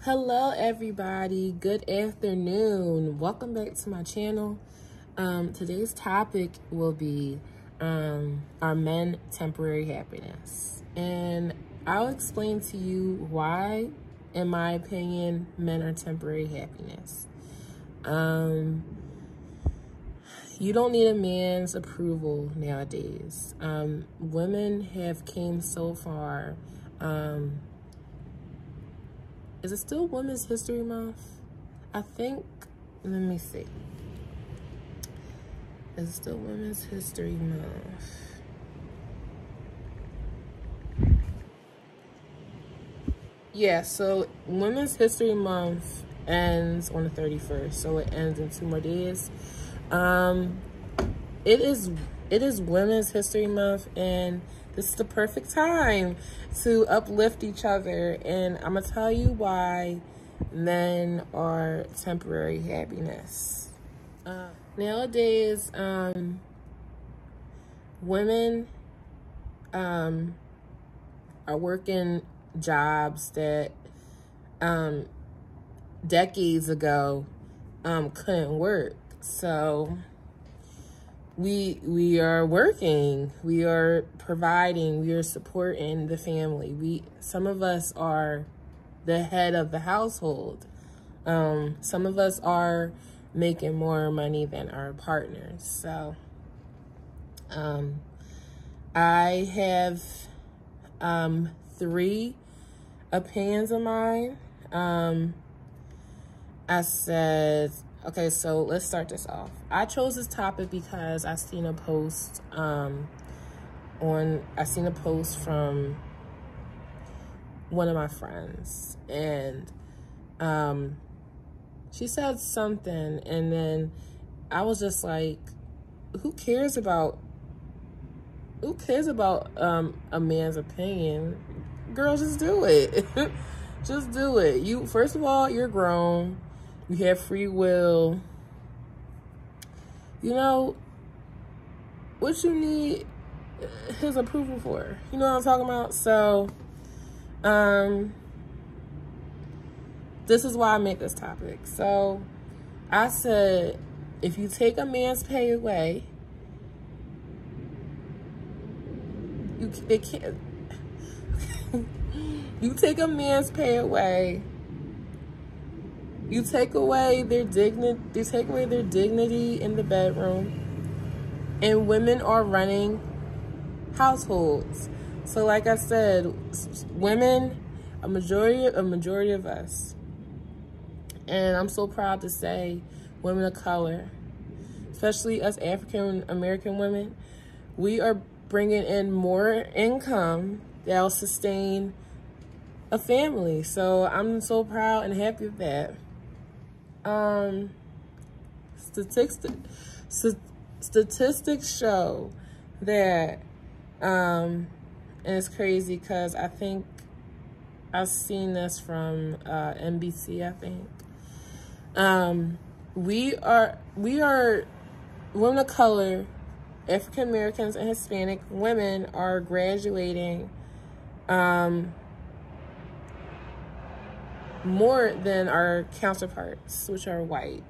Hello everybody, good afternoon. Welcome back to my channel. Today's topic will be are men temporary happiness? And I'll explain to you why, in my opinion, men are temporary happiness. You don't need a man's approval nowadays. Women have came so far. Is it still Women's History Month? I think, let me see. Is it still Women's History Month? Yeah, so Women's History Month ends on the 31st, so it ends in 2 more days. It is Women's History Month, and this is the perfect time to uplift each other. And I'm gonna tell you why men are temporary happiness. Nowadays, women are working jobs that decades ago couldn't work. So we are working, we are providing, we are supporting the family. Some of us are the head of the household. Some of us are making more money than our partners. So I have 3 opinions of mine. I said, okay, so let's start this off. I chose this topic because I seen a post from one of my friends, and she said something, and then I was just like, who cares about a man's opinion? Girl, just do it. Just do it. First of all, you're grown. You have free will. You know, what you need his approval for? You know what I'm talking about? So, this is why I made this topic. So, I said, if you take a man's pay away, they can't. You take a man's pay away. You take away their dignity. You take away their dignity in the bedroom, and women are running households. So, like I said, women, a majority of us, and I'm so proud to say, women of color, especially us African American women, we are bringing in more income that'll sustain a family. So I'm so proud and happy with that. Statistics show that, and it's crazy because I think I've seen this from NBC, I think. We are women of color, African Americans and Hispanic women are graduating more than our counterparts, which are white,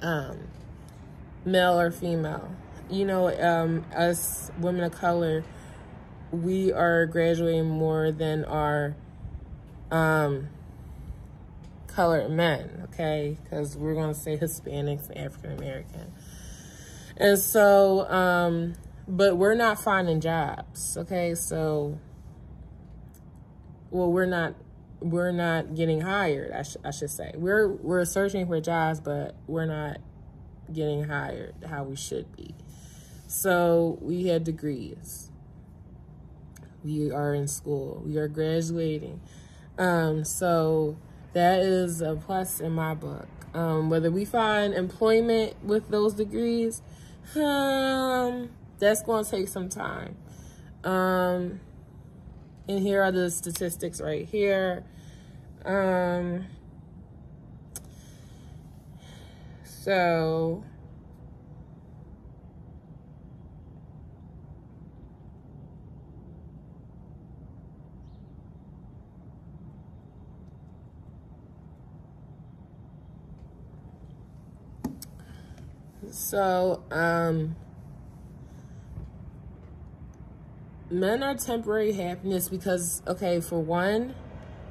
male or female. You know, us women of color, we are graduating more than our colored men, okay? Because we're going to say Hispanics and African American. And so, but we're not finding jobs, okay? So, well, we're not getting hired, I should say. We're searching for jobs, but we're not getting hired how we should be. So we have degrees. We are in school. We are graduating. So that is a plus in my book. Whether we find employment with those degrees, that's going to take some time. And here are the statistics right here. So So, men are temporary happiness because, okay, for one,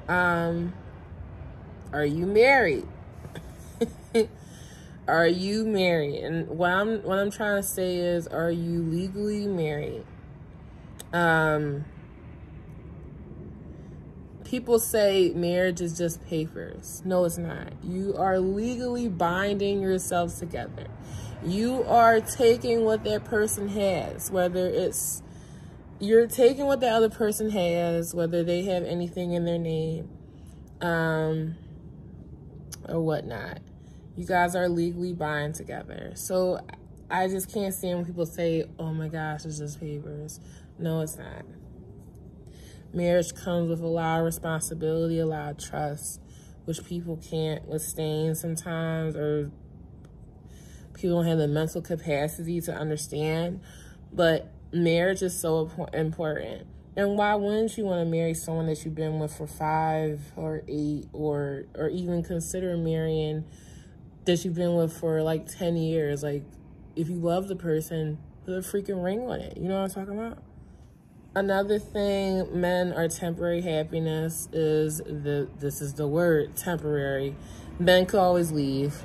are you married? Are you married? And what I'm trying to say is, are you legally married? People say marriage is just papers. No, it's not. You are legally binding yourselves together. You are taking what that person has, whether it's, you're taking what the other person has, whether they have anything in their name, or whatnot. You guys are legally bound together. So I just can't stand when people say, oh my gosh, it's just papers. No, it's not. Marriage comes with a lot of responsibility, a lot of trust, which people can't withstand sometimes, or people don't have the mental capacity to understand. But marriage is so important. And why wouldn't you want to marry someone that you've been with for 5 or 8, or even consider marrying that you've been with for like 10 years? Like, if you love the person, put a freaking ring on it. You know what I'm talking about? Another thing, men are temporary happiness is this is the word, temporary. Men could always leave.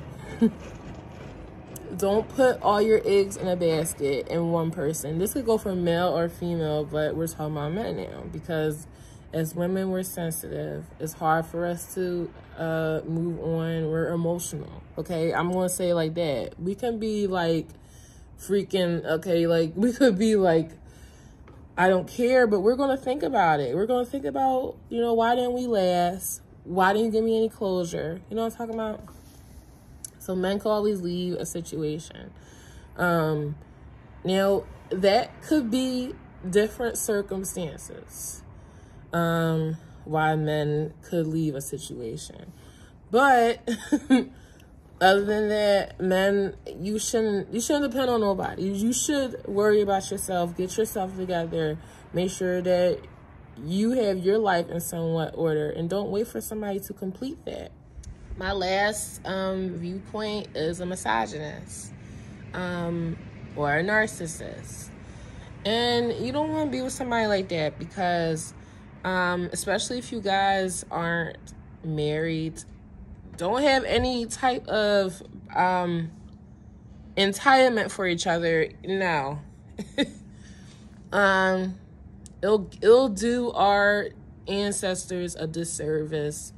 Don't put all your eggs in a basket in one person. This could go for male or female, but we're talking about men now, because as women, we're sensitive. It's hard for us to move on. We're emotional, okay? I'm going to say it like that. We can be like freaking, okay, like we could be like, I don't care, but we're going to think about it. We're going to think about, you know, why didn't we last? Why didn't you give me any closure? You know what I'm talking about? So men can always leave a situation. Now, that could be different circumstances why men could leave a situation. But other than that, men, you shouldn't depend on nobody. You should worry about yourself. Get yourself together. Make sure that you have your life in somewhat order, and don't wait for somebody to complete that. My last viewpoint is a misogynist or a narcissist. And you don't want to be with somebody like that, because especially if you guys aren't married, don't have any type of entitlement for each other. No. It'll do our ancestors a disservice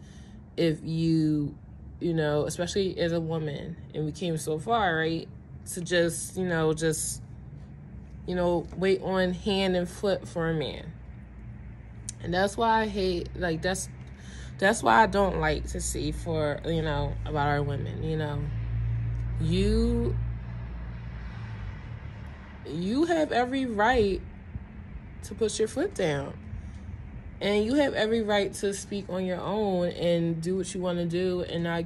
if you know, especially as a woman, and we came so far, right, to just wait on hand and foot for a man. And that's why I hate, like, that's why I don't like to see for, about our women, You have every right to put your foot down. And you have every right to speak on your own and do what you want to do, and not,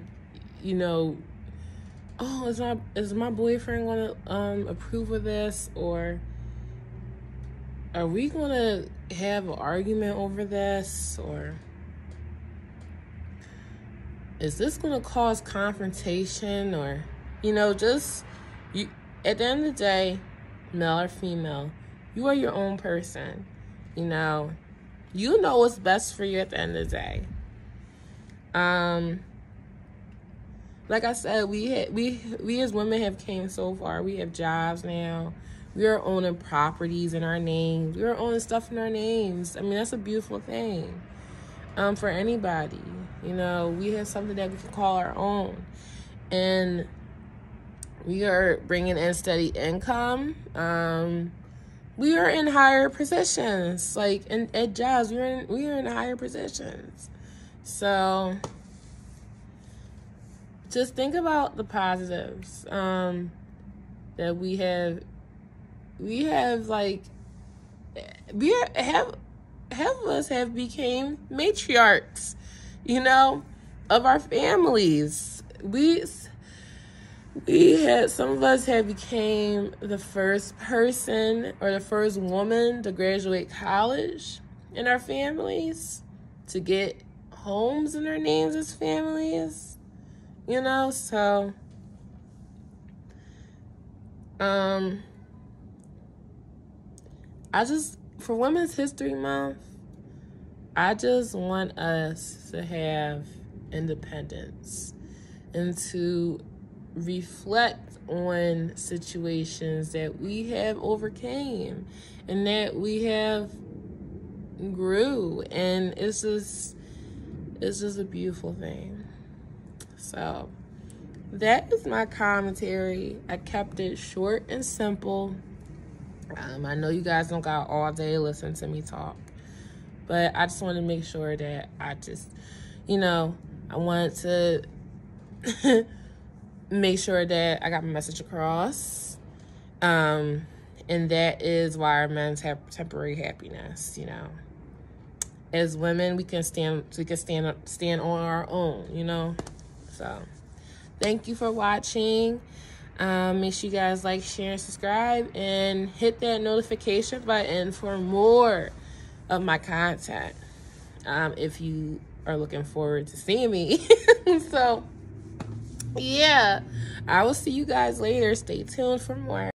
oh, is my boyfriend going to approve of this, or are we going to have an argument over this, or is this going to cause confrontation, or just you. At the end of the day, male or female, you are your own person. You know what's best for you at the end of the day. Like I said, we as women have came so far. We have jobs now. We are owning properties in our names. We are owning stuff in our names. I mean, that's a beautiful thing. For anybody, we have something that we can call our own, and we are bringing in steady income. We are in higher positions, like at jobs. We are in higher positions. So just think about the positives that we have. Half of us have became matriarchs, of our families. Some of us have became the first person or the first woman to graduate college in our families, to get homes in their names as families, so For Women's History Month, I just want us to have independence and to reflect on situations that we have overcame and that we have grew, and it's just a beautiful thing. So that is my commentary. I kept it short and simple. I know you guys don't got all day listening to me talk, but I just want to make sure that I just, I want to make sure that I got my message across. And that is why our men have temporary happiness, As women, we can stand on our own, So thank you for watching. Make sure you guys like, share, and subscribe, and hit that notification button for more of my content. If you are looking forward to seeing me. So, yeah, I will see you guys later. Stay tuned for more.